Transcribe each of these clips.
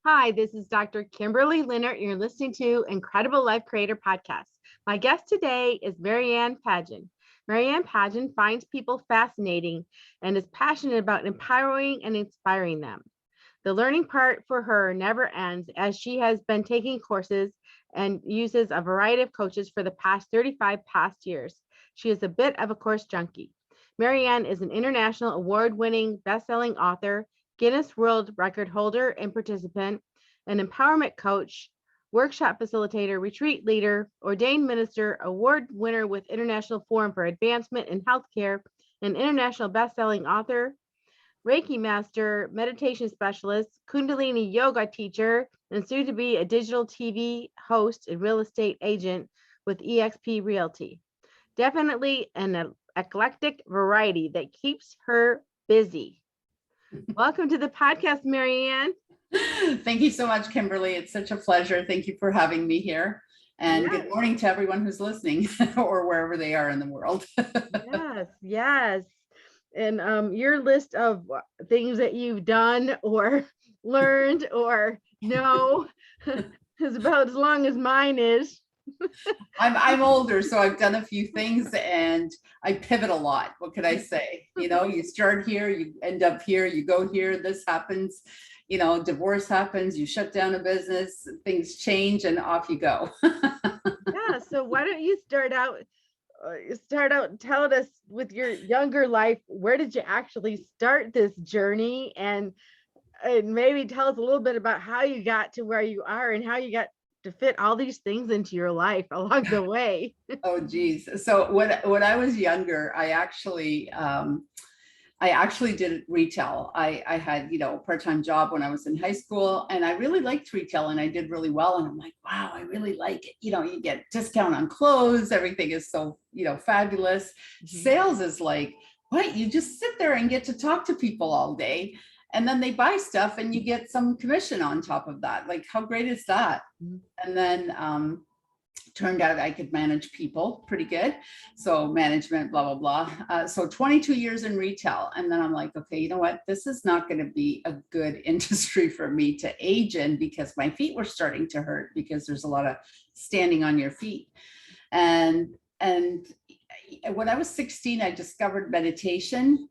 Hi, this is Dr. Kimberley Linert. You're listening to Incredible Life Creator Podcast. My guest today is Marianne Padjan. Marianne Padjan finds people fascinating and is passionate about empowering and inspiring them. The learning part for her never ends as she has been taking courses and uses a variety of coaches for the past 35 past years. She is a bit of a course junkie. Marianne is an international award-winning best-selling author, Guinness World Record holder and participant, an empowerment coach, workshop facilitator, retreat leader, ordained minister, award winner with International Forum for Advancement in Healthcare, an international best-selling author, Reiki Master, meditation specialist, Kundalini Yoga teacher, and soon to be a digital TV host and real estate agent with EXP Realty. Definitely an eclectic variety that keeps her busy. Welcome to the podcast, Marianne. Thank you so much, Kimberly. It's such a pleasure. Thank you for having me here. And Yes. Good morning to everyone who's listening or wherever they are in the world. Yes. And your list of things that you've done or learned or know is about as long as mine is. I'm older, so I've done a few things and I pivot a lot. What could I say? You start here, you end up here, you go here, this happens, divorce happens, you shut down a business, things change, and off you go. Yeah. So why don't you start out telling us with your younger life, where did you actually start this journey? And maybe tell us a little bit about how you got to where you are and how you got to fit all these things into your life along the way. Oh, geez. So when I was younger, I actually did retail. I had, a part-time job when I was in high school, and I really liked retail and I did really well. And I'm like, wow, I really like it. You get discount on clothes. Everything is so, fabulous. Mhm. Sales is like, what? You just sit there and get to talk to people all day. And then they buy stuff and you get some commission on top of that. Like, how great is that? Mhm. And then, turned out I could manage people pretty good. So management, blah, blah, blah. So 22 years in retail. And then I'm like, okay, you know what? This is not going to be a good industry for me to age in because my feet were starting to hurt because there's a lot of standing on your feet. And when I was 16, I discovered meditation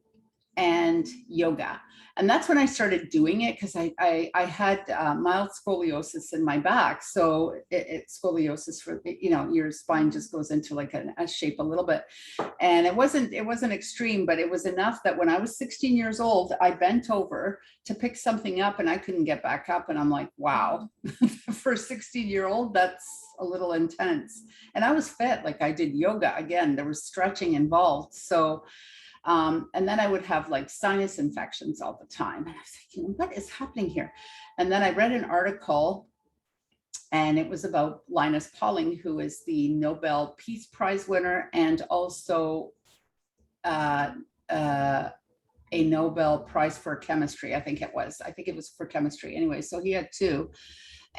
and yoga. And that's when I started doing it because I had mild scoliosis in my back. So scoliosis for, your spine just goes into like an S shape a little bit. And it wasn't extreme, but it was enough that when I was 16 years old, I bent over to pick something up and I couldn't get back up. And I'm like, wow, for a 16-year-old, that's a little intense. And I was fit, like I did yoga. Again, there was stretching involved. So and then I would have like sinus infections all the time. And I was thinking, what is happening here? And then I read an article and it was about Linus Pauling, who is the Nobel Peace Prize winner and also a Nobel Prize for chemistry. I think it was for chemistry anyway. So he had two.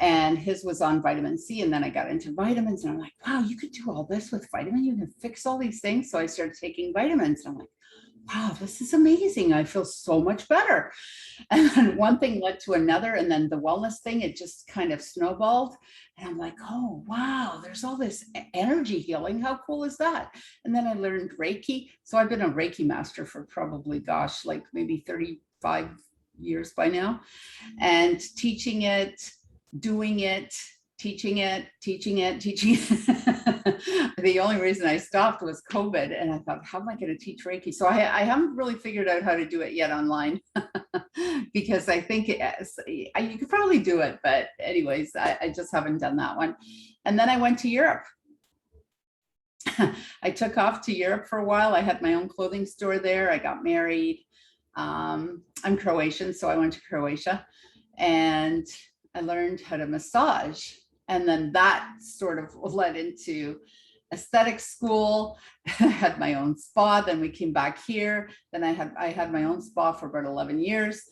And his was on vitamin C. And then I got into vitamins and I'm like, wow, you could do all this with vitamin. You can fix all these things. So I started taking vitamins and I'm like, wow, this is amazing. I feel so much better. And then one thing led to another. And then the wellness thing, it just kind of snowballed. And I'm like, oh, wow, there's all this energy healing. How cool is that? And then I learned Reiki. So I've been a Reiki master for probably, like maybe 35 years by now. And teaching it, doing it, teaching it. The only reason I stopped was COVID. And I thought, how am I going to teach Reiki? So I haven't really figured out how to do it yet online because I think you could probably do it. But anyways, I just haven't done that one. And then I went to Europe. I took off to Europe for a while. I had my own clothing store there. I got married. I'm Croatian, so I went to Croatia and I learned how to massage. And then that sort of led into aesthetic school. I had my own spa. Then we came back here. Then I had my own spa for about 11 years.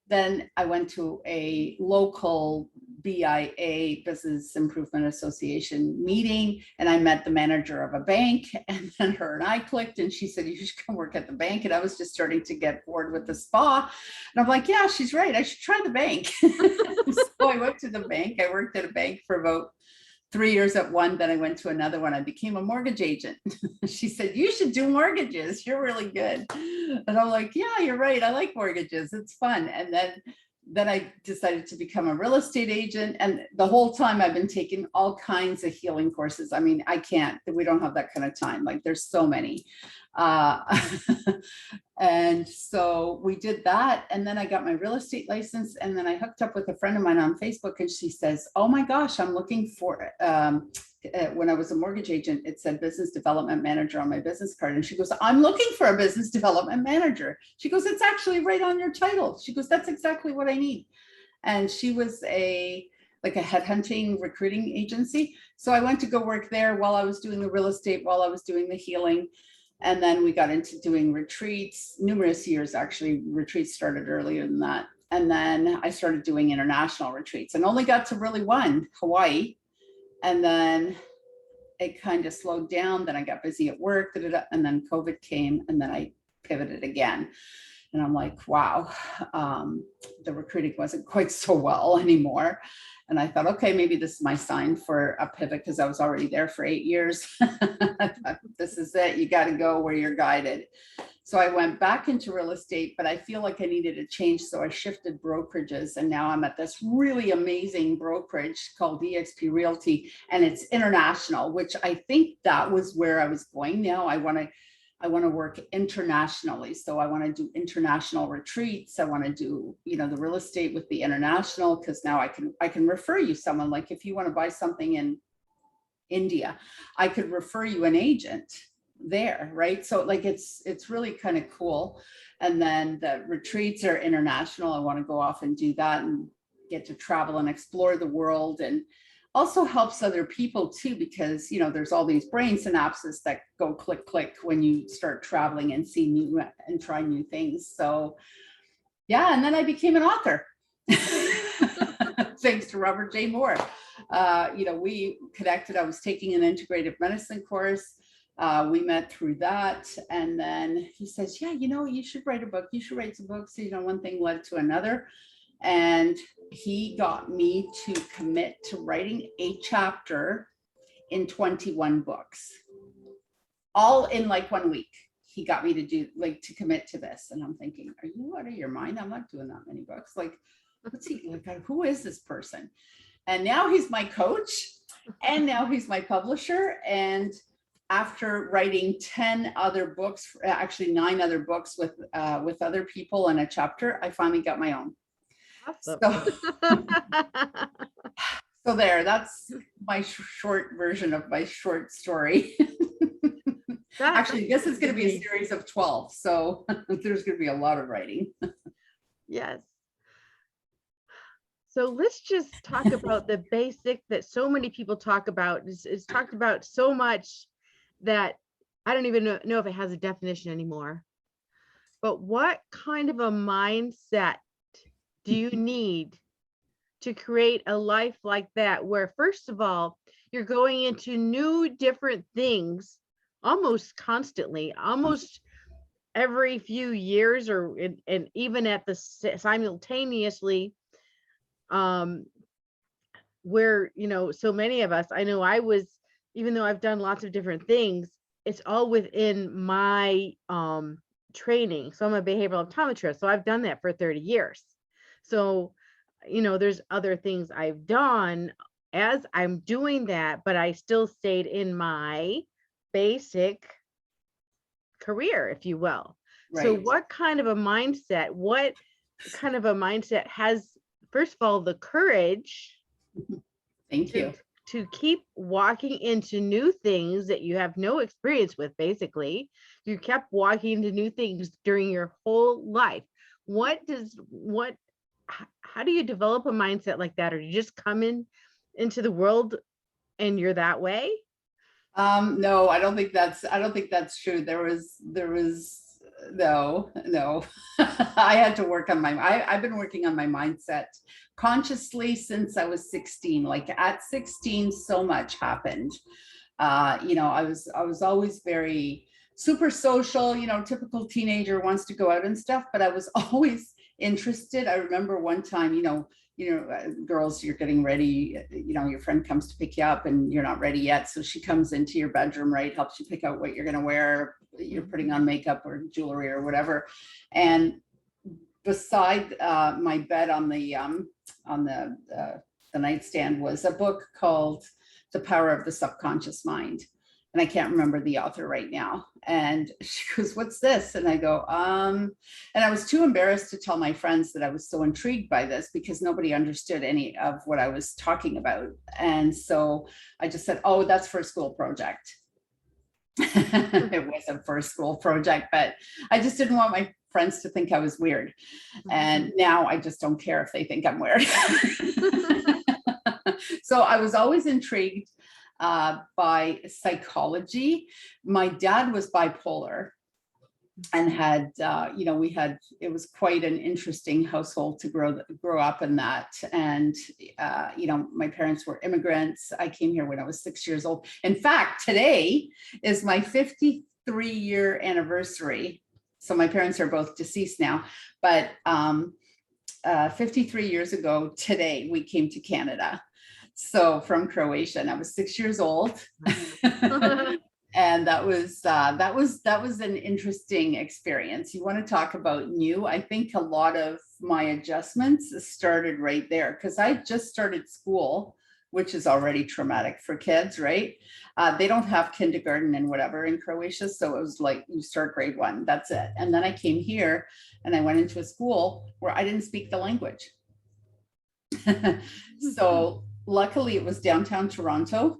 Then I went to a local BIA, Business Improvement Association meeting, and I met the manager of a bank, and then her and I clicked, and she said, you should come work at the bank. And I was just starting to get bored with the spa. And I'm like, yeah, she's right. I should try the bank. So I went to the bank. I worked at a bank for about 3 years at one, then I went to another one. I became a mortgage agent. She said, you should do mortgages. You're really good. And I'm like, yeah, you're right. I like mortgages. It's fun. And then I decided to become a real estate agent. And the whole time I've been taking all kinds of healing courses. I mean, we don't have that kind of time. Like there's so many. And so we did that. And then I got my real estate license. And then I hooked up with a friend of mine on Facebook, and she says, oh my gosh, I'm looking for, when I was a mortgage agent, it said business development manager on my business card. And she goes, I'm looking for a business development manager. She goes, it's actually right on your title. She goes, that's exactly what I need. And she was like a headhunting recruiting agency. So I went to go work there while I was doing the real estate, while I was doing the healing. And then we got into doing retreats, numerous years, actually. Retreats started earlier than that. And then I started doing international retreats and only got to really one, Hawaii. And then it kind of slowed down. Then I got busy at work, and then COVID came, and then I pivoted again. And I'm like, wow, the recruiting wasn't quite so well anymore. And I thought, okay, maybe this is my sign for a pivot, because I was already there for 8 years. I thought, this is it. You got to go where you're guided. So I went back into real estate, but I feel like I needed a change. So I shifted brokerages, and now I'm at this really amazing brokerage called EXP Realty, and it's international, which I think that was where I was going. Now I want to work internationally. So I want to do international retreats. I want to do, the real estate with the international, because now I can refer you someone. Like if you want to buy something in India, I could refer you an agent there, right? So like it's really kind of cool. And then the retreats are international. I want to go off and do that and get to travel and explore the world, and also helps other people too, because there's all these brain synapses that go click click when you start traveling and see new and try new things. So yeah, and then I became an author thanks to Robert J. Moore. We connected. I was taking an integrative medicine course. We met through that, and then he says, yeah, you should write a book. You should write some books. One thing led to another. And he got me to commit to writing a chapter in 21 books, all in like 1 week. He got me to commit to this. And I'm thinking, are you out of your mind? I'm not doing that many books. Like, what's he like? Who is this person? And now he's my coach, and now he's my publisher. And after writing 10 other books, actually 9 other books with other people in a chapter, I finally got my own. Awesome. So there, that's my short version of my short story. Actually, this is going to be a series of 12. So there's going to be a lot of writing. Yes. So let's just talk about the basic that so many people talk about. It's talked about so much that I don't even know if it has a definition anymore. But what kind of a mindset do you need to create a life like that, where first of all, you're going into new different things almost constantly, almost every few years, and even at the simultaneously, where, so many of us, I know even though I've done lots of different things, it's all within my training. So I'm a behavioral optometrist. So I've done that for 30 years. So, there's other things I've done as I'm doing that, but I still stayed in my basic career, if you will. Right. So what kind of a mindset has, first of all, the courage Thank you. To keep walking into new things that you have no experience with? Basically, you kept walking into new things during your whole life. How do you develop a mindset like that? Or you just come into the world and you're that way? No, I don't think that's true. There was no. I had to work on I've been working on my mindset consciously since I was 16. Like at 16, so much happened. I was always very super social, typical teenager wants to go out and stuff, but I was always interested. I remember one time, girls, you're getting ready, your friend comes to pick you up and you're not ready yet. So she comes into your bedroom, right? Helps you pick out what you're going to wear. You're putting on makeup or jewelry or whatever. And beside my bed on the nightstand was a book called The Power of the Subconscious Mind. And I can't remember the author right now. And she goes, "What's this?" And I go, and I was too embarrassed to tell my friends that I was so intrigued by this because nobody understood any of what I was talking about. And so I just said, "Oh, that's for a school project." It wasn't for a school project, but I just didn't want my friends to think I was weird. And now I just don't care if they think I'm weird. So I was always intrigued by psychology. My dad was bipolar and had, it was quite an interesting household to grow up in that. And, my parents were immigrants. I came here when I was 6 years old. In fact, today is my 53-year anniversary. So my parents are both deceased now, but 53 years ago today, we came to Canada. So from Croatia, and I was 6 years old. And that was an interesting experience. You want to talk about new? I think a lot of my adjustments started right there because I just started school, which is already traumatic for kids, right? They don't have kindergarten and whatever in Croatia. So it was like you start grade 1, that's it. And then I came here and I went into a school where I didn't speak the language. So luckily it was downtown Toronto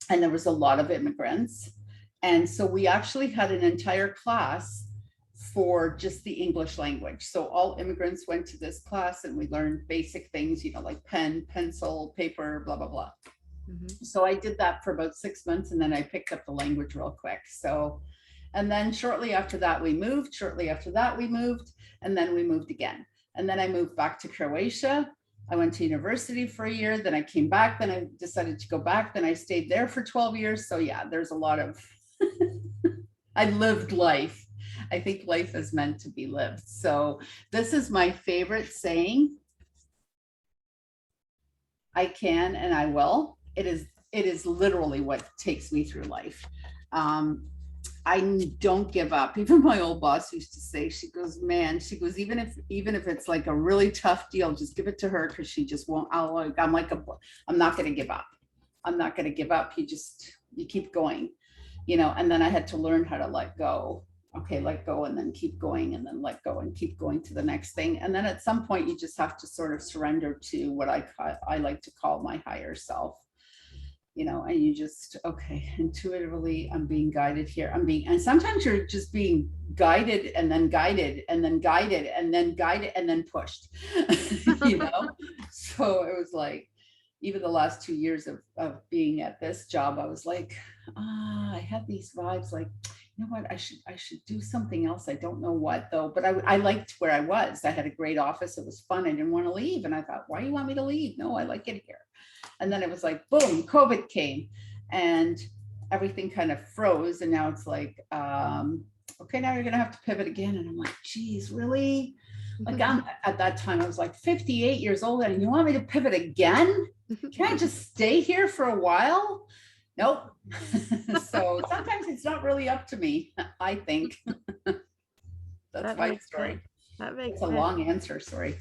and there was a lot of immigrants. And so we actually had an entire class for just the English language. So all immigrants went to this class and we learned basic things, like pen, pencil, paper, blah, blah, blah. Mm-hmm. So I did that for about 6 months and then I picked up the language real quick. So, and then shortly after that we moved, and then we moved again. And then I moved back to Croatia. I went to university for a year, then I came back, then I decided to go back, then I stayed there for 12 years. So yeah, there's a lot of, I lived life. I think life is meant to be lived. So this is my favorite saying. I can and I will. It is literally what takes me through life. I don't give up. Even my old boss used to say, she goes, even if it's like a really tough deal, just give it to her because she just won't. I'm not going to give up. I'm not going to give up. You keep going, and then I had to learn how to let go. Okay, let go and then keep going and then let go and keep going to the next thing. And then at some point you just have to sort of surrender to what I like to call my higher self. And you just, okay, intuitively, I'm being guided here. And sometimes you're just being guided and then guided and then guided and then guided and then pushed, So it was like, even the last 2 years of being at this job, I was like, I had these vibes like, you know what, I should do something else. I don't know what though, but I liked where I was. I had a great office. It was fun. I didn't want to leave. And I thought, why do you want me to leave? No, I like it here. And then it was like, boom, COVID came and everything kind of froze. And now it's like, okay, now you're going to have to pivot again. And I'm like, geez, really? Like at that time, I was like 58 years old and you want me to pivot again? Can I just stay here for a while? Nope. So sometimes it's not really up to me, I think. That's my story. Sense. That makes sense. A long answer, sorry.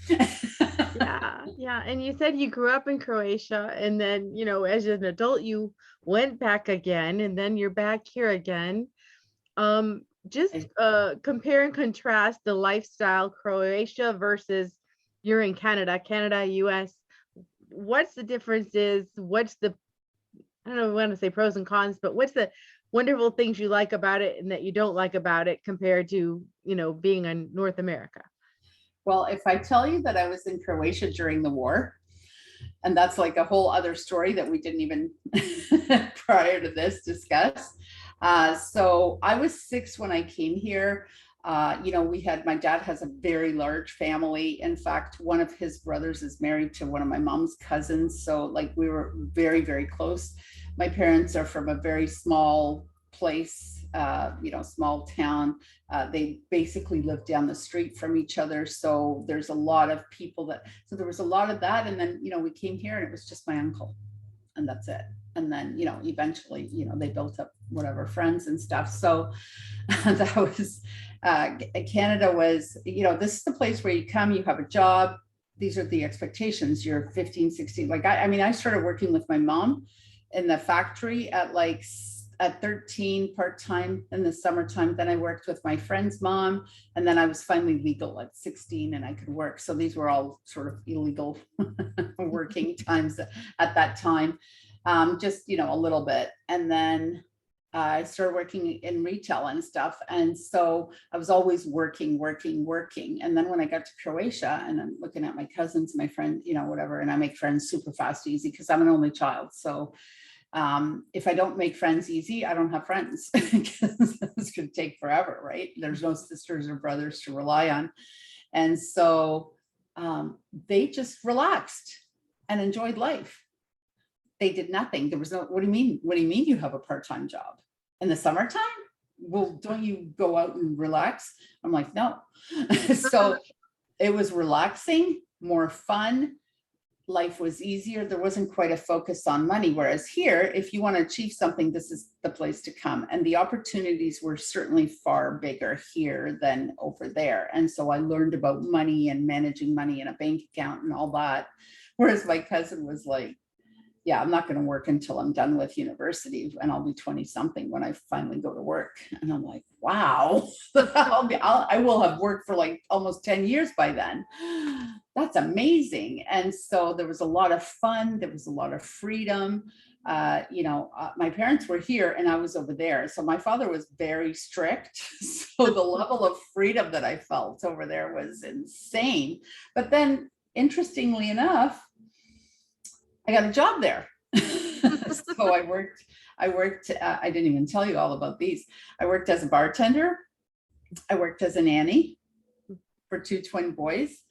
Yeah. And you said you grew up in Croatia and then, as an adult, you went back again and then you're back here again. Just compare and contrast the lifestyle Croatia versus you're in Canada, US. What's the differences? What's the, I don't know if I want to say pros and cons, but what's the wonderful things you like about it and that you don't like about it compared to, being in North America? Well, if I tell you that I was in Croatia during the war, and that's like a whole other story that we didn't even prior to this discuss. So I was 6 when I came here. You know, my dad has a very large family. In fact, one of his brothers is married to one of my mom's cousins. So like we were very, very close. My parents are from a very small place, you know, small town. They basically live down the street from each other. So there's a lot of people so there was a lot of that. And then, you know, we came here and it was just my uncle, and that's it. And then, you know, eventually, you know, they built up whatever friends and stuff. So that was, Canada was, you know, this is the place where you come, you have a job. These are the expectations. You're 15, 16. Like, I mean, I started working with my mom in the factory at 13 part-time in the summertime. Then I worked with my friend's mom, and then I was finally legal at 16 and I could work. So these were all sort of illegal working times at that time. Just, you know, a little bit. And then I started working in retail and stuff. And so I was always working. And then when I got to Croatia, and I'm looking at my cousins, my friend, you know, whatever, and I make friends super fast, easy, because I'm an only child. So if I don't make friends easy, I don't have friends, because it's going to take forever, right? There's no sisters or brothers to rely on. And so they just relaxed and enjoyed life. They did nothing. There was no, what do you mean? What do you mean you have a part-time job in the summertime? Well, don't you go out and relax? I'm like, no. So it was relaxing, more fun. Life was easier. There wasn't quite a focus on money. Whereas here, if you want to achieve something, this is the place to come. And the opportunities were certainly far bigger here than over there. And so I learned about money and managing money in a bank account and all that. Whereas my cousin was like, yeah, I'm not going to work until I'm done with university, and I'll be 20 something when I finally go to work. And I'm like, wow, I will have worked for like almost 10 years by then. That's amazing. And so there was a lot of fun. There was a lot of freedom. You know, my parents were here and I was over there. So my father was very strict. So the level of freedom that I felt over there was insane. But then, interestingly enough, I got a job there. So I worked, I didn't even tell you all about these. I worked as a bartender. I worked as a nanny for 2 twin boys.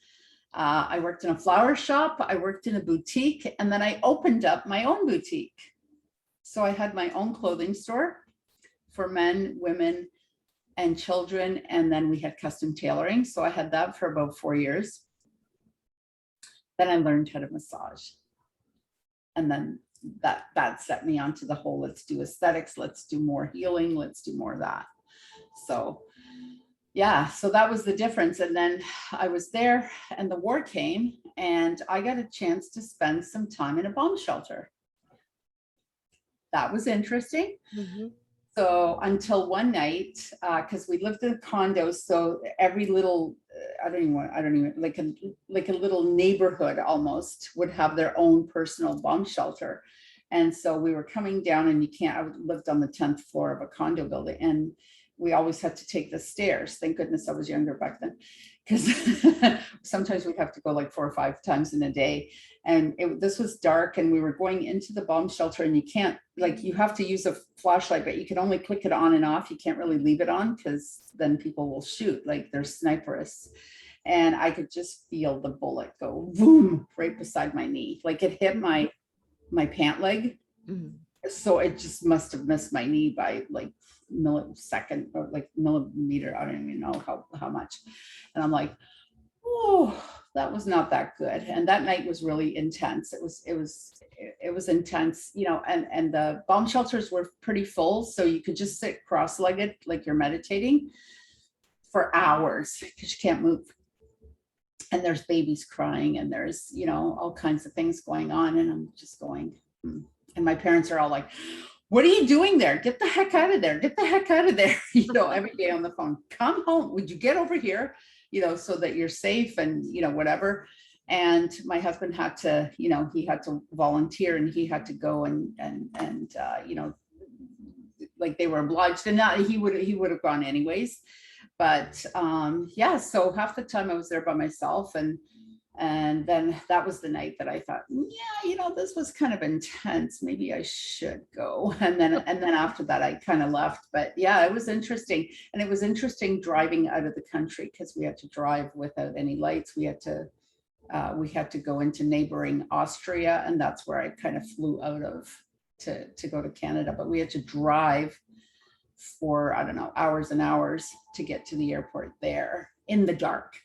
I worked in a flower shop. I worked in a boutique, and then I opened up my own boutique. So I had my own clothing store for men, women, and children. And then we had custom tailoring. So I had that for about 4 years. Then I learned how to massage. And then that set me onto the whole, let's do aesthetics, let's do more healing, let's do more of that. So yeah, so that was the difference. And then I was there and the war came and I got a chance to spend some time in a bomb shelter. That was interesting. Mm-hmm. So until one night, because we lived in a condo, so every little, I don't even like a little neighborhood almost would have their own personal bomb shelter. And so we were coming down, and I lived on the 10th floor of a condo building, and we always had to take the stairs. Thank goodness I was younger back then, because sometimes we'd have to go like 4 or 5 times in a day. And this was dark, and we were going into the bomb shelter, and you can't, like, you have to use a flashlight, but you can only click it on and off. You can't really leave it on, because then people will shoot, like they're sniperists. And I could just feel the bullet go boom right beside my knee. Like it hit my pant leg. Mm-hmm. So it just must have missed my knee by like millisecond or like millimeter. I don't even know how much. And I'm like, oh, that was not that good. And that night was really intense. It was intense, you know, and the bomb shelters were pretty full. So you could just sit cross-legged, like you're meditating for hours, because you can't move. And there's babies crying, and there's, you know, all kinds of things going on. And I'm just going, and my parents are all like, what are you doing there? Get the heck out of there. Get the heck out of there. You know, every day on the phone, come home. Would you get over here? You know, so that you're safe and, you know, whatever. And my husband had to, you know, he had to volunteer, and he had to go and you know, like they were obliged, and not, he would have gone anyways. But yeah, so half the time I was there by myself, and And then that was the night that I thought, yeah, this was kind of intense. Maybe I should go. And then after that, I kind of left. But yeah, it was interesting. And it was interesting driving out of the country because we had to drive without any lights. We had to go into neighboring Austria, and that's where I kind of flew out of to go to Canada. But we had to drive for, I don't know, hours and hours to get to the airport there in the dark,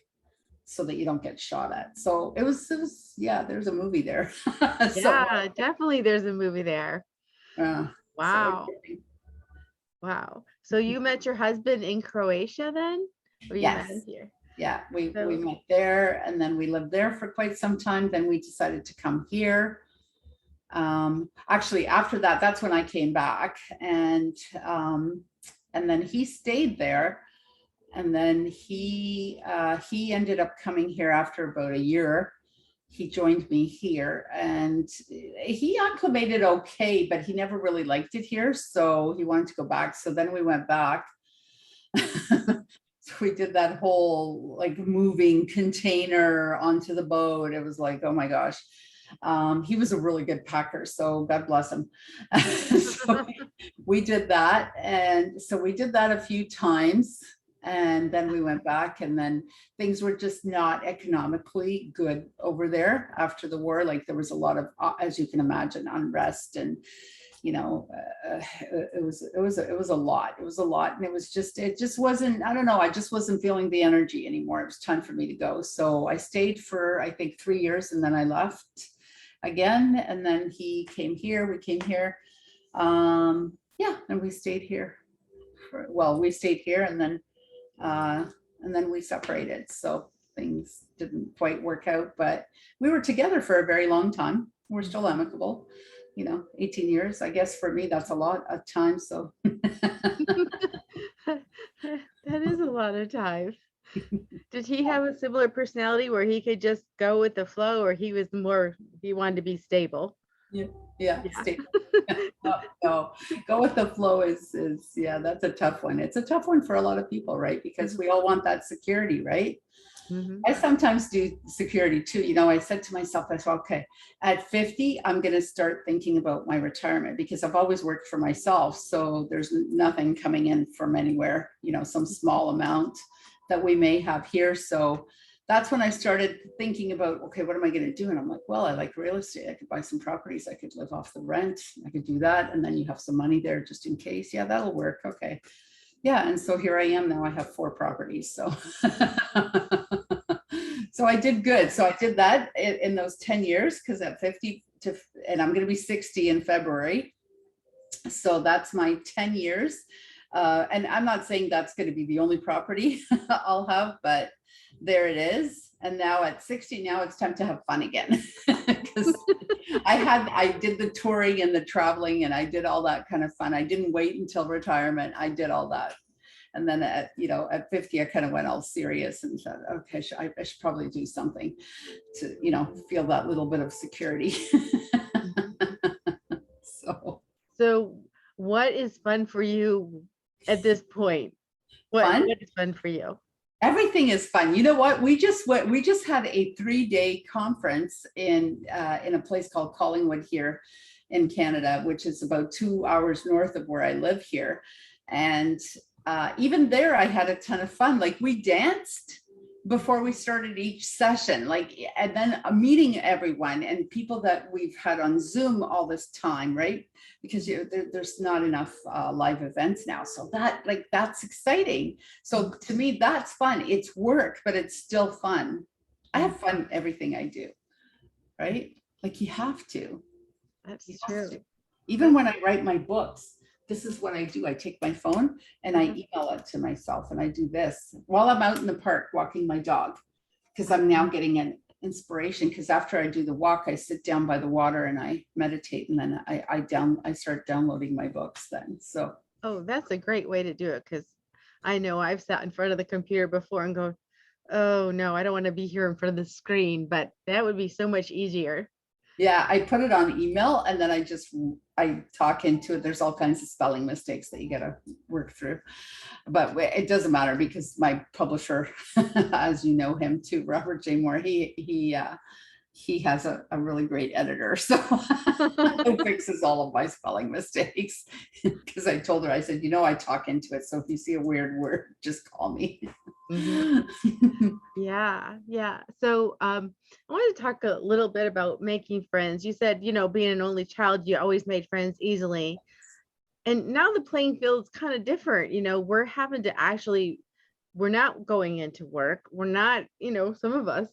so that you don't get shot at. So it was yeah, there's a movie there. Yeah, definitely there's a movie there. Wow. Wow. So you met your husband in Croatia then? Or you met him here? Yeah, we met there, and then we lived there for quite some time. Then we decided to come here. Actually, after that, that's when I came back, and then he stayed there. And then he ended up coming here after about a year. He joined me here, and he acclimated okay, but he never really liked it here. So he wanted to go back. So then we went back. So we did that whole like moving container onto the boat. It was like, oh my gosh. He was a really good packer, so God bless him. So we did that. And so we did that a few times. And then we went back, and then things were just not economically good over there after the war. Like there was a lot of, as you can imagine, unrest, and it was a lot. It was a lot, and it just wasn't. I don't know. I just wasn't feeling the energy anymore. It was time for me to go. So I stayed for I think 3 years, and then I left again. And then he came here. We came here. Yeah, and we stayed here. We stayed here, and then we separated. So things didn't quite work out, but we were together for a very long time. We're still amicable, 18 years. I guess for me, that's a lot of time. So That is a lot of time. Did he have a similar personality where he could just go with the flow, or he wanted to be stable? Yeah. Stable. No, go with the flow is yeah, that's a tough one. It's a tough one for a lot of people, right? Because we all want that security, right? I sometimes do security too. I said to myself, I thought, okay, at 50, I'm going to start thinking about my retirement, because I've always worked for myself. So there's nothing coming in from anywhere, some small amount that we may have here. So that's when I started thinking about, okay, what am I going to do? And I'm like, well, I like real estate. I could buy some properties. I could live off the rent. I could do that. And then you have some money there just in case. Yeah, that'll work. Okay. Yeah. And so here I am now. I have 4 properties. So, so I did good. So I did that in those 10 years, because at 50 and I'm going to be 60 in February. So that's my 10 years. And I'm not saying that's going to be the only property I'll have, but there it is. And now at 60, now it's time to have fun again. Because I did the touring and the traveling, and I did all that kind of fun. I didn't wait until retirement. I did all that. And then at 50, I kind of went all serious and said, okay, I should probably do something to, feel that little bit of security. So what is fun for you at this point? What is fun for you? Everything is fun. You know what? We just had a 3-day conference in a place called Collingwood here in Canada, which is about 2 hours north of where I live here. And even there, I had a ton of fun. Like we danced before we started each session, and then meeting everyone and people that we've had on Zoom all this time, right? Because there's not enough live events now. So that's exciting. So to me, that's fun. It's work, but it's still fun. I have fun everything I do, right? Like you have to. That's true. Even when I write my books, this is what I do. I take my phone and I email it to myself, and I do this while I'm out in the park walking my dog, because I'm now getting an inspiration. Because after I do the walk, I sit down by the water and I meditate, and then I start downloading my books then. So that's a great way to do it, because I know I've sat in front of the computer before and go, oh no, I don't want to be here in front of the screen, but that would be so much easier. Yeah, I put it on email and then I talk into it. There's all kinds of spelling mistakes that you got to work through, but it doesn't matter because my publisher, as you know him too, Robert J. Moore, he has a really great editor. So who fixes all of my spelling mistakes. Because I told her, I said, I talk into it. So if you see a weird word, just call me. Yeah. So I wanted to talk a little bit about making friends. You said, being an only child, you always made friends easily. And now the playing field is kind of different. We're having to we're not going into work. We're not, some of us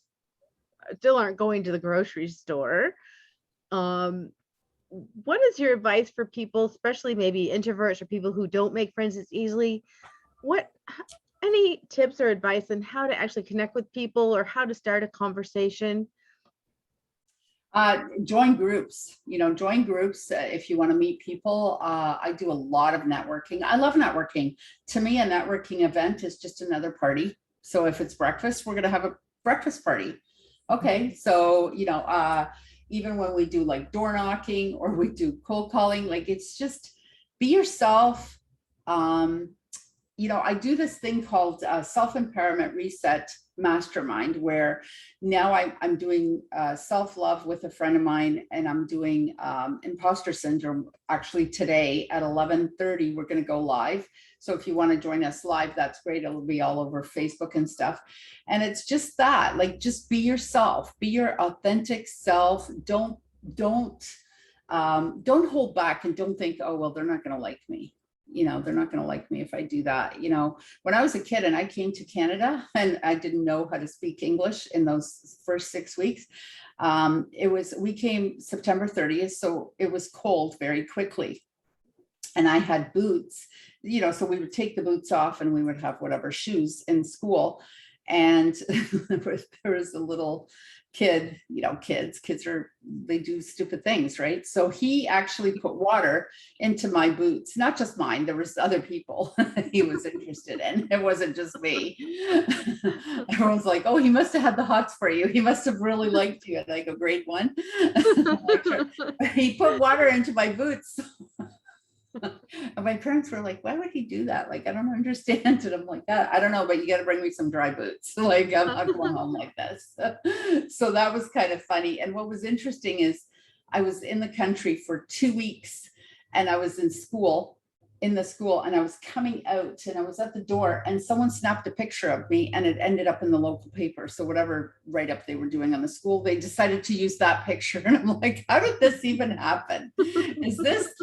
still aren't going to the grocery store. What is your advice for people, especially maybe introverts or people who don't make friends as easily? Any tips or advice on how to actually connect with people or how to start a conversation? Join groups, if you want to meet people. I do a lot of networking. I love networking. To me, a networking event is just another party. So if it's breakfast, we're going to have a breakfast party. Okay. So, even when we do like door knocking or we do cold calling, like it's just be yourself. I do this thing called self-empowerment reset mastermind, where now I'm doing self-love with a friend of mine, and I'm doing imposter syndrome actually today at 11:30. We're going to go live. So if you want to join us live, that's great. It'll be all over Facebook and stuff. And it's just that, like, just be yourself, be your authentic self. Don't hold back and don't think, oh, well, they're not going to like me. They're not going to like me if I do that. When I was a kid and I came to Canada and I didn't know how to speak English in those first 6 weeks, we came September 30th. So it was cold very quickly. And I had boots, so we would take the boots off and we would have whatever shoes in school. And there was a little kid, kids they do stupid things, right? So he actually put water into my boots, not just mine. There was other people he was interested in. It wasn't just me. Everyone's like, oh, he must have had the hots for you. He must have really liked you at like a grade 1. He put water into my boots. And my parents were like, why would he do that? Like, I don't understand it. I'm like, I don't know, but you got to bring me some dry boots. Like, I'm not going home like this. So that was kind of funny. And what was interesting is I was in the country for 2 weeks and I was in the school, and I was coming out and I was at the door and someone snapped a picture of me and it ended up in the local paper. So whatever write-up they were doing on the school, they decided to use that picture. And I'm like, how did this even happen? Is this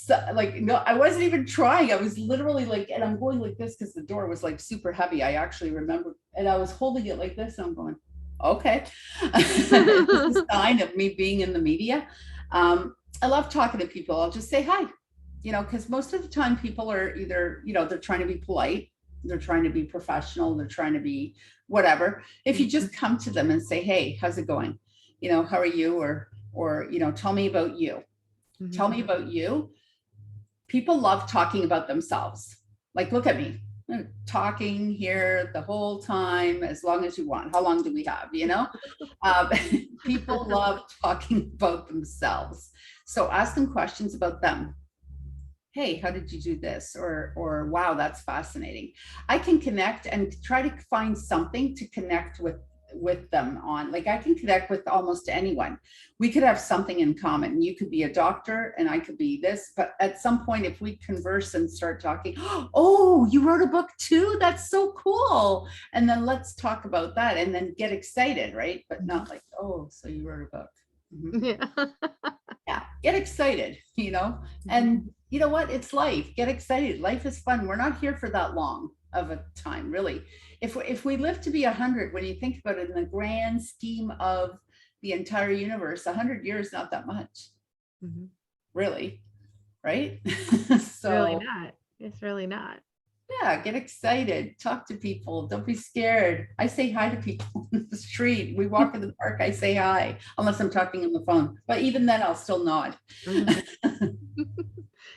no, I wasn't even trying. I was literally like, and I'm going like this because the door was like super heavy. I actually remember, and I was holding it like this and I'm going, okay. This is a sign of me being in the media. I love talking to people. I'll just say hi, because most of the time people are either, they're trying to be polite, they're trying to be professional, they're trying to be whatever. If you just come to them and say, hey, how's it going? How are you? Or tell me about you. Tell me about you. People love talking about themselves. Like, look at me, I'm talking here the whole time, as long as you want. How long do we have? People love talking about themselves. So ask them questions about them. Hey, how did you do this? Or wow, that's fascinating. I can connect and try to find something to connect with them on. Like, I can connect with almost anyone. We could have something in common. You could be a doctor and I could be this, but at some point, if we converse and start talking, oh, you wrote a book too? That's so cool. And then let's talk about that and then get excited, right? But not like, oh, so you wrote a book. Mm-hmm. Yeah, get excited, and you know what? It's life. Get excited. Life is fun. We're not here for that long of a time, really. If we live to be 100, when you think about it in the grand scheme of the entire universe, 100 years, not that much, really, right? So really not. It's really not. Yeah, get excited. Talk to people. Don't be scared. I say hi to people in the street. We walk in the park. I say hi, unless I'm talking on the phone. But even then, I'll still nod.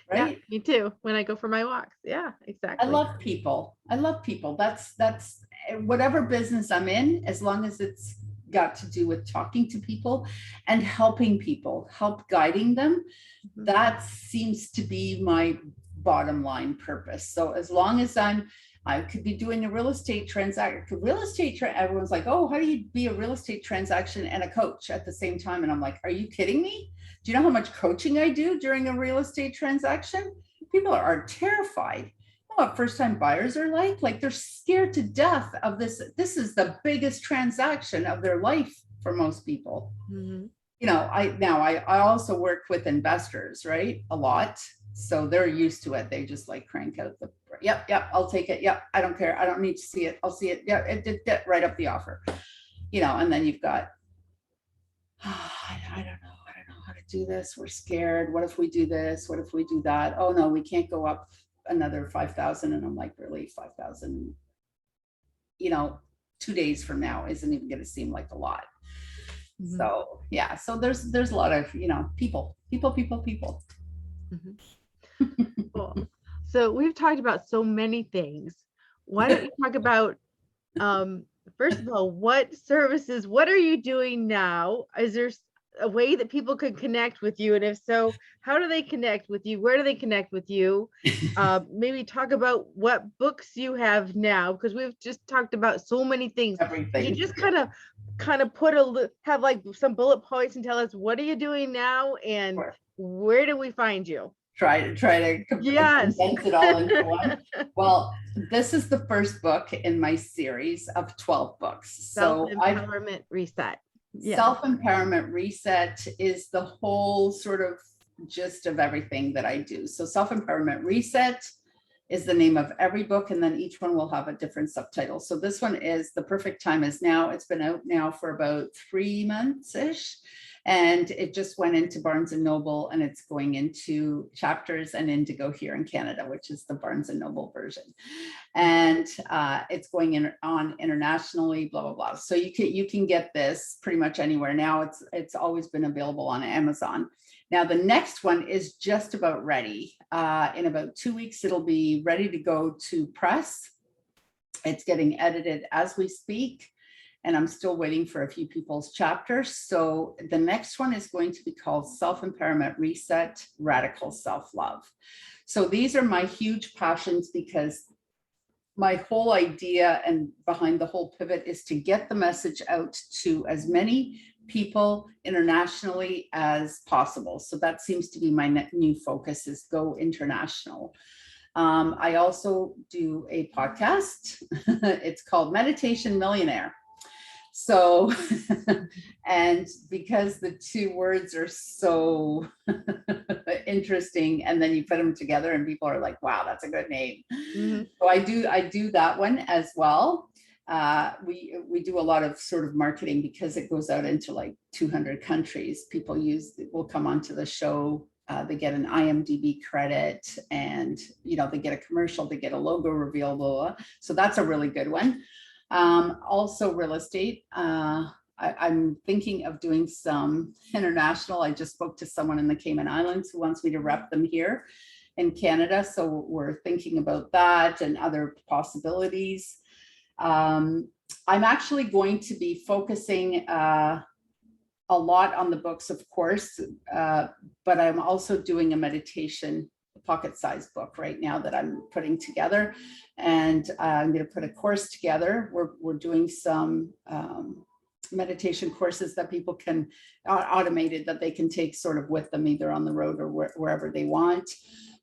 Right? Yeah, me too. When I go for my walks. Yeah, exactly. I love people. That's whatever business I'm in, as long as it's got to do with talking to people and helping people, help guiding them. That seems to be my bottom line purpose. So as long as I could be doing a real estate transaction. Everyone's like, oh, how do you be a real estate transaction and a coach at the same time? And I'm like, are you kidding me? Do you know how much coaching I do during a real estate transaction? People are terrified. You know what first-time buyers are like? Like they're scared to death of this. This is the biggest transaction of their life for most people. Mm-hmm. You know, I also work with investors, right? A lot. So they're used to it. They just like crank out the, yep, I'll take it. Yep, I don't care. I don't need to see it. I'll see it. Yeah, it did right up the offer. You know, and then you've got, I don't know how to do this. We're scared. What if we do this? What if we do that? Oh no, we can't go up another 5,000. And I'm like, really, 5,000, you know, 2 days from now isn't even going to seem like a lot. Mm-hmm. So yeah, so there's a lot of, you know, people. Mm-hmm. Cool. So we've talked about so many things. Why don't you talk about, first of all, what services, what are you doing now? Is there a way that people could connect with you? And if so, how do they connect with you? Where do they connect with you? Maybe talk about what books you have now, because we've just talked about so many things. Everything. You just kind of have like some bullet points and tell us, what are you doing now and where do we find you? Try to yes. condense it all into one. Well, this is the first book in my series of 12 books. Self-Empowerment Reset. Yeah. Self-Empowerment Reset is the whole sort of gist of everything that I do. So Self-Empowerment Reset is the name of every book, and then each one will have a different subtitle. So this one is The Perfect Time Is Now. It's been out now for about 3 months-ish. And it just went into Barnes and Noble, and it's going into Chapters and Indigo here in Canada, which is the Barnes and Noble version. And it's going on internationally, blah, blah, blah. So you can get this pretty much anywhere. Now it's always been available on Amazon. Now the next one is just about ready. In about 2 weeks, it'll be ready to go to press. It's getting edited as we speak. And I'm still waiting for a few people's chapters. So the next one is going to be called Self-Empowerment Reset, Radical Self-Love. So these are my huge passions, because my whole idea and behind the whole pivot is to get the message out to as many people internationally as possible. So that seems to be my new focus, is go international. I also do a podcast. It's called Meditation Millionaire. So, and because the two words are so interesting, and then you put them together and people are like, wow, that's a good name. Mm-hmm. So I do that one as well. We do a lot of sort of marketing because it goes out into like 200 countries. People will come onto the show. They get an IMDb credit, and, you know, they get a commercial, they get a logo reveal, blah, blah. So that's a really good one. Also real estate. I'm thinking of doing some international. I just spoke to someone in the Cayman Islands who wants me to rep them here in Canada. So we're thinking about that and other possibilities. I'm actually going to be focusing a lot on the books, of course, but I'm also doing a meditation pocket-sized book right now that I'm putting together, and I'm going to put a course together. We're doing some meditation courses that people can automated, that they can take sort of with them, either on the road or wherever they want.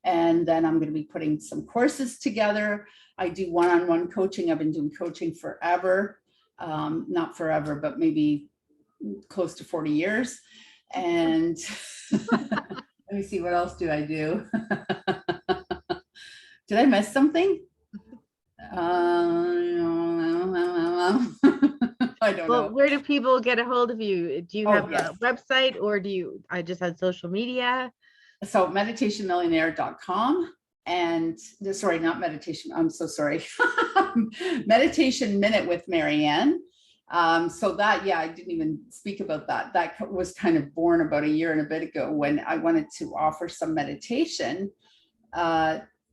And then I'm going to be putting some courses together. I do one-on-one coaching. I've been doing coaching forever, not forever, but maybe close to 40 years. And let me see, what else do I do? Did I miss something? I don't know. Where do people get a hold of you? Do you have a website, or I just had social media? So meditationmillionaire.com, and sorry, not meditation. I'm so sorry. Meditation Minute with Marianne. So that, I didn't even speak about that. That was kind of born about a year and a bit ago, when I wanted to offer some meditation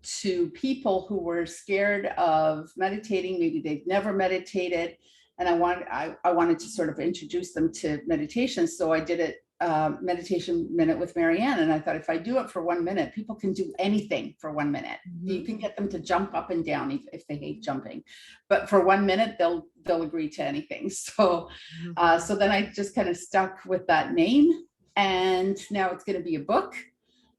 to people who were scared of meditating. Maybe they've never meditated, and I wanted to sort of introduce them to meditation. So I did it, meditation minute with Marianne. And I thought, if I do it for 1 minute, people can do anything for 1 minute. You can get them to jump up and down if they hate jumping, but for 1 minute, they'll agree to anything. So, so then I just kind of stuck with that name, and now it's going to be a book.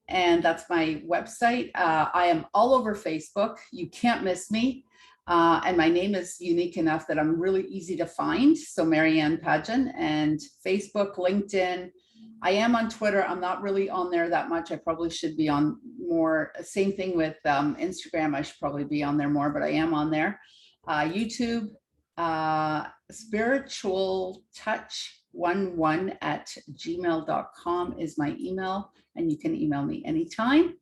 And that's my website. I am all over Facebook. You can't miss me. And my name is unique enough that I'm really easy to find. So Marianne Padjan, and Facebook, LinkedIn. I am on Twitter. I'm not really on there that much. I probably should be on more. Same thing with Instagram. I should probably be on there more, but I am on there. YouTube, spiritualtouch11@gmail.com is my email, and you can email me anytime.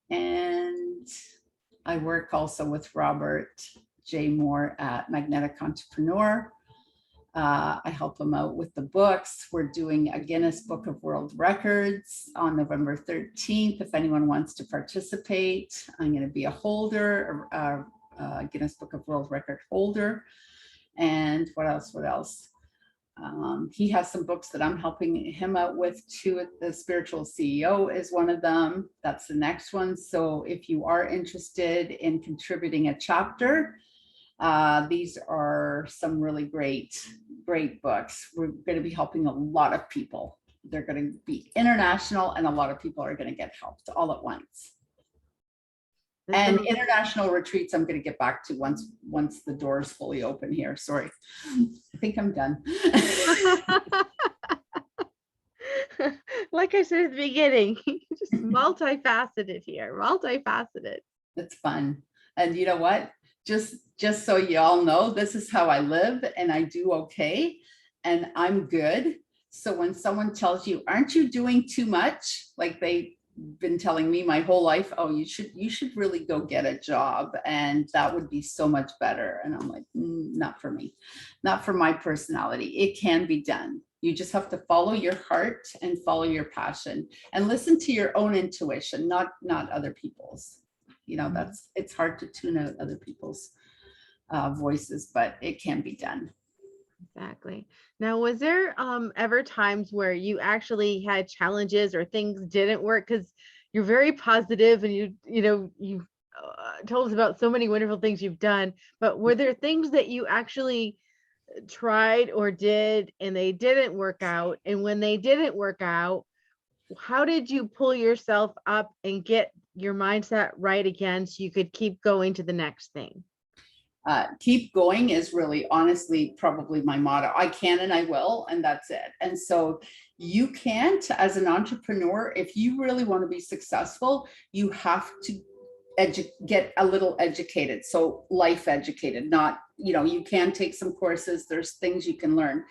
And I work also with Robert J. Moore at Magnetic Entrepreneur. I help him out with the books. We're doing a Guinness Book of World Records on November 13th. If anyone wants to participate, I'm going to be a holder, a Guinness Book of World Record holder. And what else? He has some books that I'm helping him out with too. The Spiritual CEO is one of them. That's the next one. So if you are interested in contributing a chapter, these are some really great books. We're going to be helping a lot of people. They're going to be international, and a lot of people are going to get helped all at once. And international retreats, I'm going to get back to once the doors fully open here. Sorry, I think I'm done. Like I said at the beginning, just multifaceted here, multifaceted. It's fun. And you know what? Just so you all know, this is how I live, and I do okay, and I'm good. So when someone tells you, aren't you doing too much? Like they've been telling me my whole life, oh, you should really go get a job, and that would be so much better. And I'm like, not for me, not for my personality. It can be done. You just have to follow your heart and follow your passion, and listen to your own intuition, not other people's. You know, it's hard to tune out other people's voices, but it can be done. Exactly. Now, was there ever times where you actually had challenges or things didn't work? Because you're very positive, and you told us about so many wonderful things you've done. But were there things that you actually tried or did and they didn't work out? And when they didn't work out, how did you pull yourself up and get your mindset right again so you could keep going to the next thing? Keep going is really, honestly, probably my motto. I can and I will, and that's it. And so you can't, as an entrepreneur, if you really want to be successful, you have to get a little educated. So life educated, not, you can take some courses, there's things you can learn.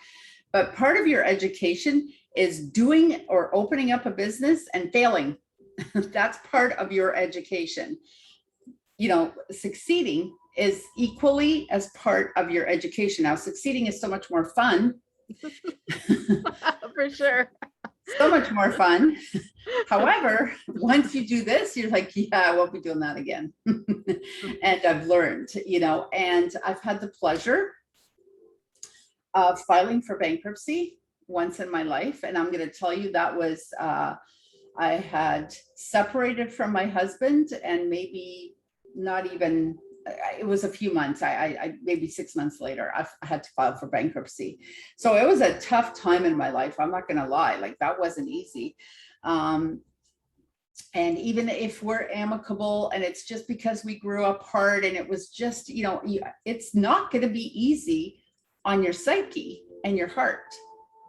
But part of your education is doing or opening up a business and failing. That's part of your education. Succeeding is equally as part of your education. Now, succeeding is so much more fun. For sure. So much more fun. However, once you do this, you're like, yeah, I won't be doing that again. And I've learned, and I've had the pleasure of filing for bankruptcy once in my life. And I'm going to tell you, that was, I had separated from my husband, and maybe not even, it was a few months, I maybe 6 months later, I had to file for bankruptcy. So it was a tough time in my life. I'm not going to lie, like that wasn't easy. And even if we're amicable and it's just because we grew apart, and it was just, it's not going to be easy on your psyche and your heart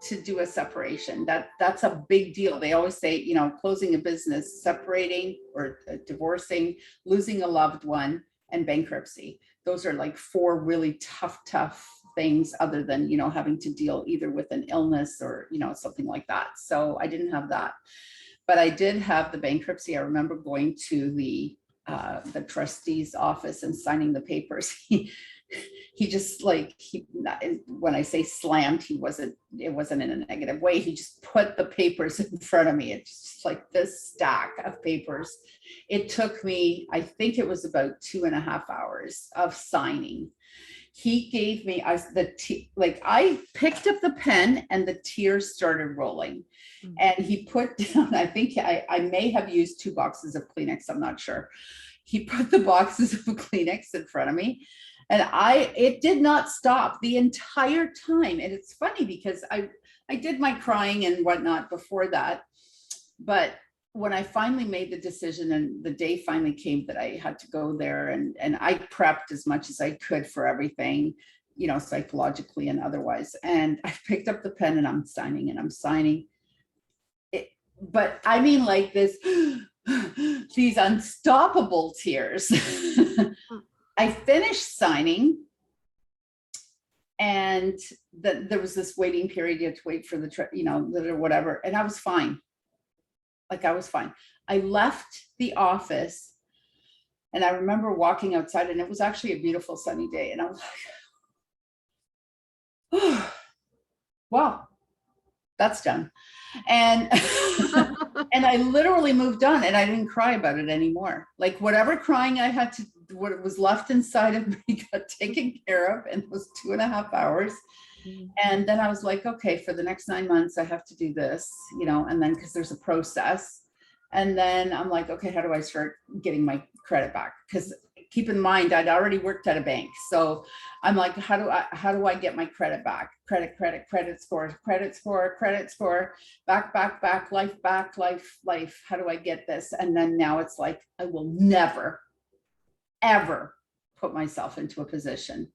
to do a separation. That's a big deal. They always say, closing a business, separating or divorcing, losing a loved one, and bankruptcy. Those are like 4 really tough things, other than, having to deal either with an illness or, something like that. So I didn't have that, but I did have the bankruptcy. I remember going to the trustee's office and signing the papers. He just when I say slammed, it wasn't in a negative way. He just put the papers in front of me. It's just like this stack of papers. It took me, I think it was about 2.5 hours of signing. he gave me I picked up the pen and the tears started rolling. And he put down, I think I may have used 2 boxes of Kleenex, I'm not sure. He put the boxes of Kleenex in front of me, and it did not stop the entire time. And it's funny because I did my crying and whatnot before that, but when I finally made the decision and the day finally came that I had to go there, and I prepped as much as I could for everything, psychologically and otherwise. And I picked up the pen and I'm signing it. But I mean, like this, these unstoppable tears. I finished signing, and there was this waiting period. You had to wait for the whatever. And I was fine. I was fine. I left the office and I remember walking outside, and it was actually a beautiful sunny day. And I was like, oh, wow, that's done. And, and I literally moved on, and I didn't cry about it anymore. Like whatever crying I had to, what was left inside of me got taken care of in those 2.5 hours. And then I was like, okay, for the next 9 months, I have to do this, and then because there's a process. And then I'm like, okay, how do I start getting my credit back? Because keep in mind, I'd already worked at a bank. So I'm like, how do I get my credit back? Credit score, back, life. How do I get this? And then now it's like, I will never, ever put myself into a position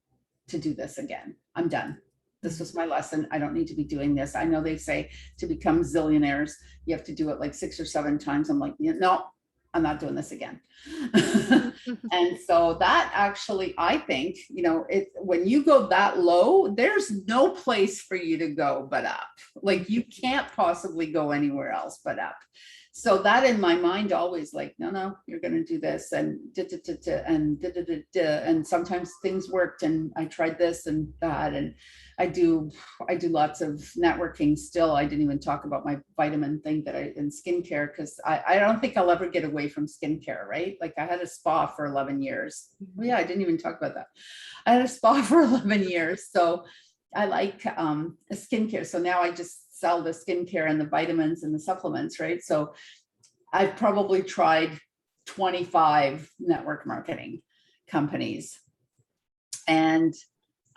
to do this again. I'm done. This was my lesson. I don't need to be doing this. I know they say to become zillionaires, you have to do it like 6 or 7 times. I'm like, no, I'm not doing this again. And so that actually, I think, when you go that low, there's no place for you to go but up. Like you can't possibly go anywhere else but up. So that in my mind always like, no, you're going to do this, and and sometimes things worked, and I tried this and that, and I do lots of networking still. I didn't even talk about my vitamin thing in skincare, because I don't think I'll ever get away from skincare, right? Like I had a spa for 11 years. Oh yeah, I didn't even talk about that. I had a spa for 11 years. So I like a skincare. So now I just sell the skincare and the vitamins and the supplements, right? So I've probably tried 25 network marketing companies. And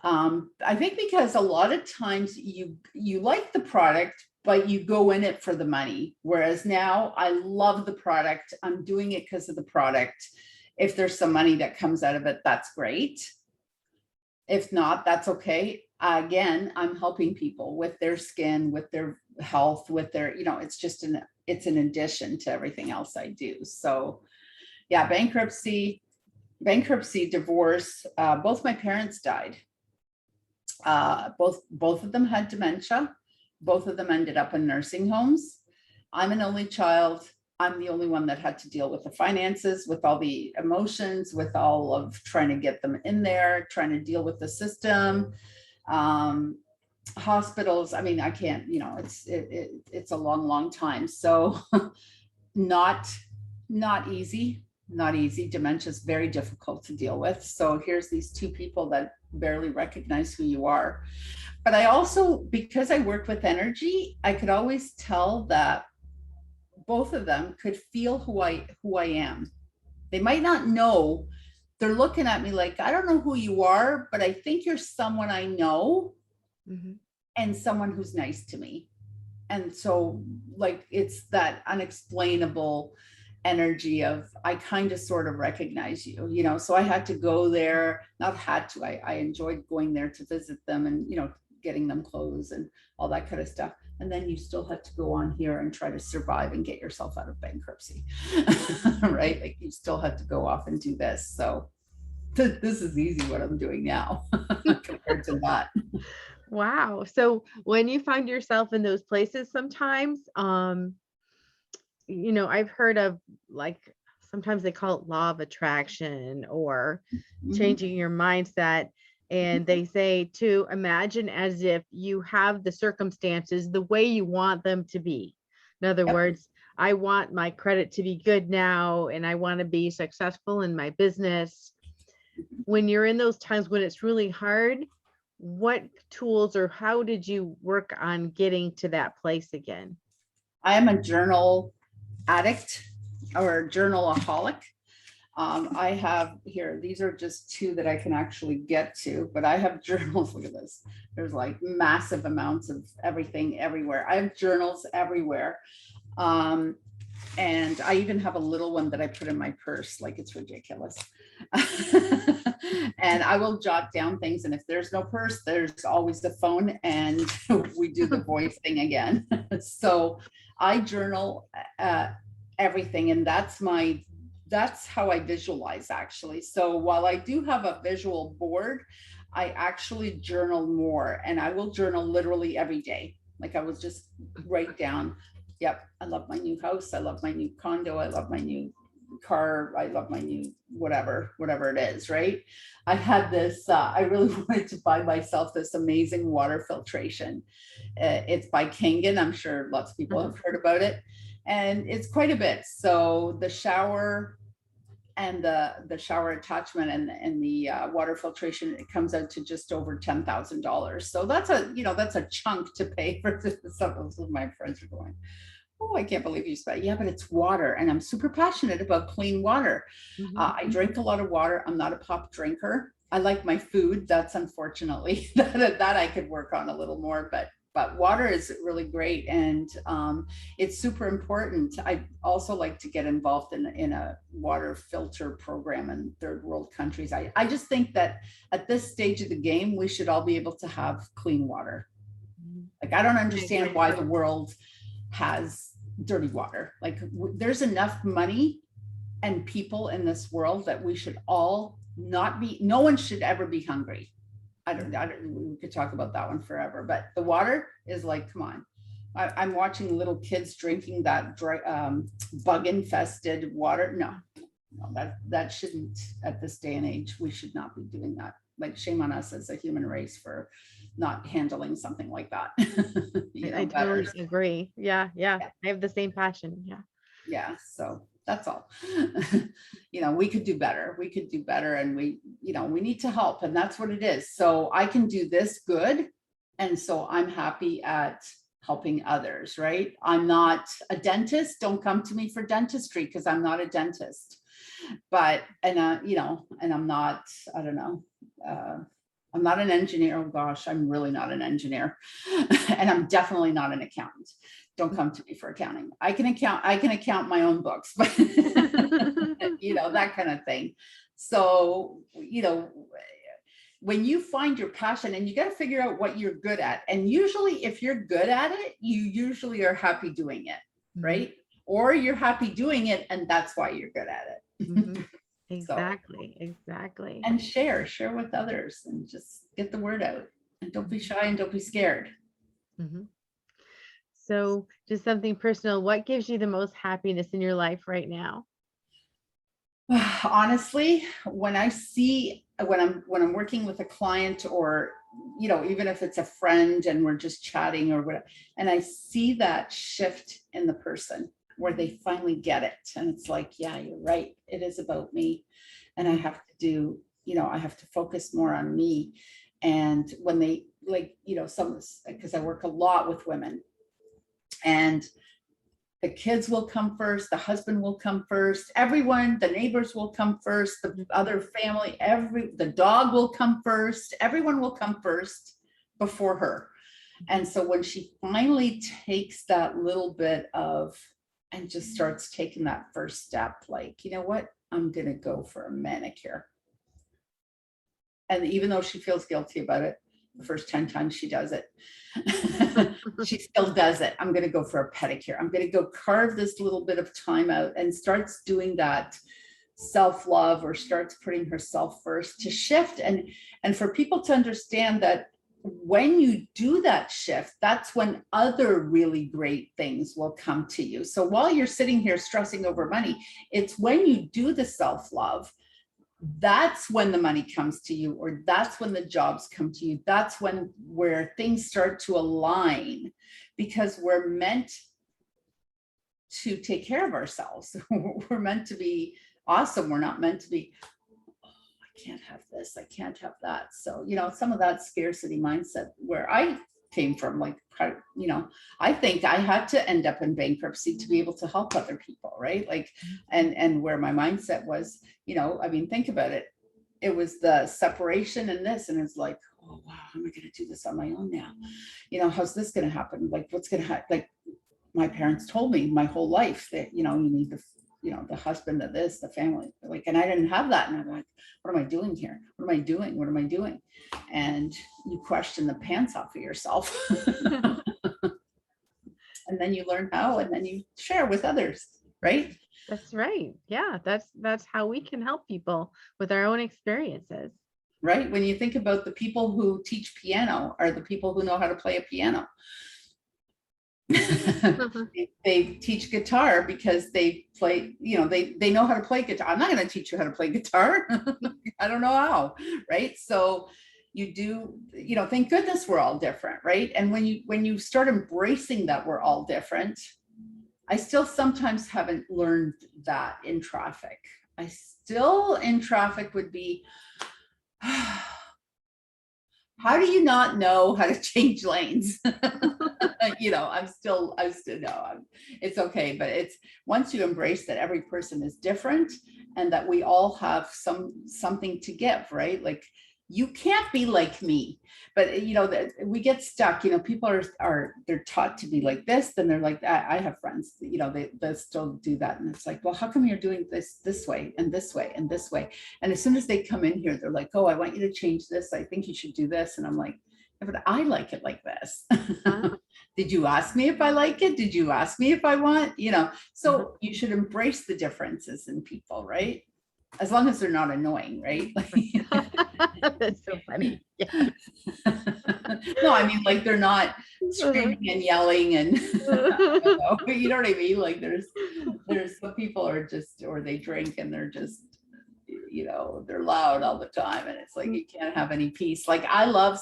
I think because a lot of times you like the product, but you go in it for the money. Whereas now I love the product. I'm doing it because of the product. If there's some money that comes out of it, that's great. If not, that's okay. Again, I'm helping people with their skin, with their health, with their, it's an addition to everything else I do. So yeah, bankruptcy, divorce, both my parents died. Both of them had dementia. Both of them ended up in nursing homes. I'm an only child. I'm the only one that had to deal with the finances, with all the emotions, with all of trying to get them in there, trying to deal with the system, hospitals. I mean, I can't, it's a long time. So not easy. Dementia is very difficult to deal with. So here's these 2 people that barely recognize who you are. But I also, because I work with energy, I could always tell that both of them could feel who I am. They might not know. They're looking at me like, I don't know who you are, but I think you're someone I know, and someone who's nice to me. And so like, it's that unexplainable energy of, I kind of sort of recognize you, so I had to go there, I enjoyed going there to visit them and, getting them clothes and all that kind of stuff. And then you still have to go on here and try to survive and get yourself out of bankruptcy, right? Like you still have to go off and do this. So this is easy what I'm doing now compared to that. Wow. So when you find yourself in those places sometimes, I've heard of like, sometimes they call it law of attraction or changing your mindset. And they say to imagine as if you have the circumstances the way you want them to be. In other words, I want my credit to be good now, and I want to be successful in my business. when you're in those times when it's really hard, what tools or how did you work on getting to that place again? I am a journal addict or journalaholic. I have here, these are just two that I can actually get to, but I have journals. Look at this. There's like massive amounts of everything everywhere. I have journals everywhere. And I even have a little one that I put in my purse, like it's ridiculous. And I will jot down things. And if there's no purse, there's always the phone, and we do the voice thing again. So I journal everything, and that's how I visualize, actually. So while I do have a visual board, I actually journal more, and I will journal literally every day. Like I will just write down, yep, I love my new house, I love my new condo, I love my new car, I love my new whatever it is, right? I had this, I really wanted to buy myself this amazing water filtration. It's by Kangen. I'm sure lots of people have heard about it. And it's quite a bit. So the shower and the shower attachment and the water filtration, it comes out to just over $10,000. So that's a chunk to pay for this. Some of my friends are going, oh, I can't believe you spent. Yeah, but it's water, and I'm super passionate about clean water. I drink a lot of water. I'm not a pop drinker. I like my food. That's unfortunately that I could work on a little more, but water is really great, and it's super important. I also like to get involved in a water filter program in third world countries. I just think that at this stage of the game, we should all be able to have clean water. Like, I don't understand why the world has dirty water. Like, there's enough money and people in this world that we should all not be, no one should ever be hungry. I don't, we could talk about that one forever, but the water is like, come on. I'm watching little kids drinking that dry, bug infested water. No, that shouldn't, at this day and age, we should not be doing that. Like, shame on us as a human race for not handling something like that. I totally agree. Yeah. I have the same passion. Yeah. So that's all. We could do better. We could do better, and we need to help, and that's what it is. So I can do this good, and so I'm happy at helping others, right? I'm not a dentist. Don't come to me for dentistry, because I'm not a dentist. But and I'm not, I don't know, I'm not an engineer. Oh gosh, I'm really not an engineer. And I'm definitely not an accountant. Don't come to me for accounting. I can account my own books, but that kind of thing. So, when you find your passion, and you got to figure out what you're good at. And usually if you're good at it, you usually are happy doing it, right? Or you're happy doing it, and that's why you're good at it. Exactly. And share with others, and just get the word out, and don't be shy, and don't be scared. So just something personal, what gives you the most happiness in your life right now? Honestly, when I'm working with a client, or even if it's a friend and we're just chatting or whatever, and I see that shift in the person where they finally get it, and it's like, yeah, you're right, it is about me, and I have to focus more on me. And when they, like, because I work a lot with women, and the kids will come first, the husband will come first, everyone, the neighbors will come first, the other family, the dog will come first, everyone will come first before her. And so when she finally takes that little bit of, and just starts taking that first step, like, you know what, I'm gonna go for a manicure. And even though she feels guilty about it, the first 10 times she does it, she still does it. I'm going to go for a pedicure. I'm going to go carve this little bit of time out, and starts doing that self-love, or starts putting herself first, to shift. And for people to understand that when you do that shift, that's when other really great things will come to you. So while you're sitting here stressing over money, it's when you do the self-love, that's when the money comes to you, or that's when the jobs come to you. That's where things start to align, because we're meant to take care of ourselves. We're meant to be awesome. We're not meant to be, oh, I can't have this, I can't have that. So, some of that scarcity mindset where I came from, like, I think I had to end up in bankruptcy to be able to help other people, right? Like, and where my mindset was, think about it. It was the separation and this, and it's like, oh wow, how am I going to do this on my own now? How's this going to happen? Like, what's going to happen? Like, my parents told me my whole life that, you need the husband of this, the family, like, and I didn't have that. And I'm like, what am I doing here? What am I doing? What am I doing? And you question the pants off of yourself. And then you learn how, and then you share with others, right? That's right. Yeah, that's how we can help people with our own experiences. Right. When you think about the people who teach piano are the people who know how to play a piano. They teach guitar because they play, they know how to play guitar. I'm not going to teach you how to play guitar. I don't know how, right? So you do, thank goodness we're all different, right? And when you start embracing that we're all different, I still sometimes haven't learned that in traffic. I still in traffic would be, how do you not know how to change lanes? It's okay. But it's, once you embrace that every person is different and that we all have something to give, right? Like, you can't be like me, but that we get stuck, people they're taught to be like this. Then they're like, I have friends, they still do that. And it's like, well, how come you're doing this way and this way and this way? And as soon as they come in here, they're like, oh, I want you to change this. I think you should do this. And I'm like, yeah, but I like it like this. Did you ask me if I like it? Did you ask me if I want, so you should embrace the differences in people, right? As long as they're not annoying, right? That's so funny. Yeah. No, I mean, like, they're not screaming and yelling and you know what I mean? Like, there's some people are just, or they drink and they're just, they're loud all the time, and it's like, you can't have any peace. Like, I love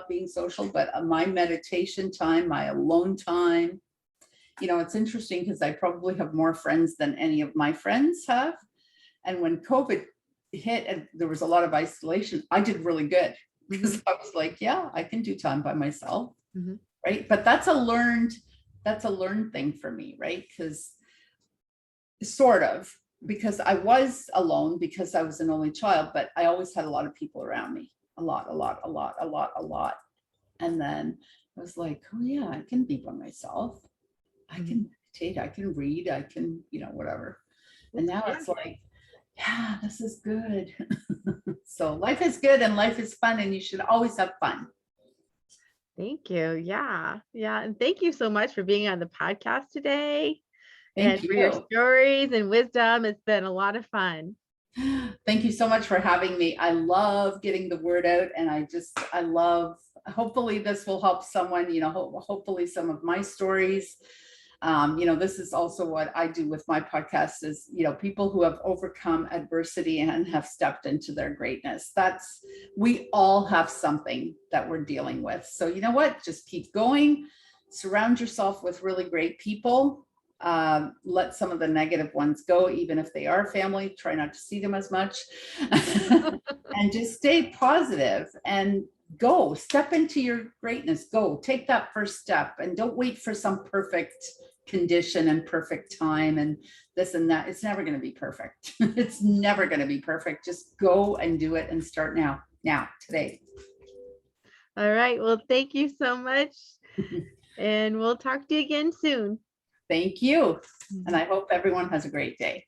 being social, but my meditation time, my alone time, it's interesting because I probably have more friends than any of my friends have. And when COVID hit and there was a lot of isolation, I did really good because I was like, yeah, I can do time by myself. Right. But that's a learned thing for me, right? Because sort of, because I was alone because I was an only child, but I always had a lot of people around me, a lot. And then I was like, oh yeah, I can be by myself. I can meditate, I can read, I can, whatever. And now it's like, yeah, this is good. So life is good and life is fun, and you should always have fun. Thank you. Yeah. And thank you so much for being on the podcast today. Thank you for your stories and wisdom. It's been a lot of fun. Thank you so much for having me. I love getting the word out, and I love, hopefully this will help someone, hopefully some of my stories. This is also what I do with my podcast is, people who have overcome adversity and have stepped into their greatness. We all have something that we're dealing with. So you know what, just keep going, surround yourself with really great people. Let some of the negative ones go, even if they are family, try not to see them as much. And just stay positive and go step into your greatness. Go take that first step, and don't wait for some perfect condition and perfect time and this and that. It's never going to be perfect. It's never going to be perfect. Just go and do it and start now, today. All right. Well, thank you so much. And we'll talk to you again soon. Thank you. And I hope everyone has a great day.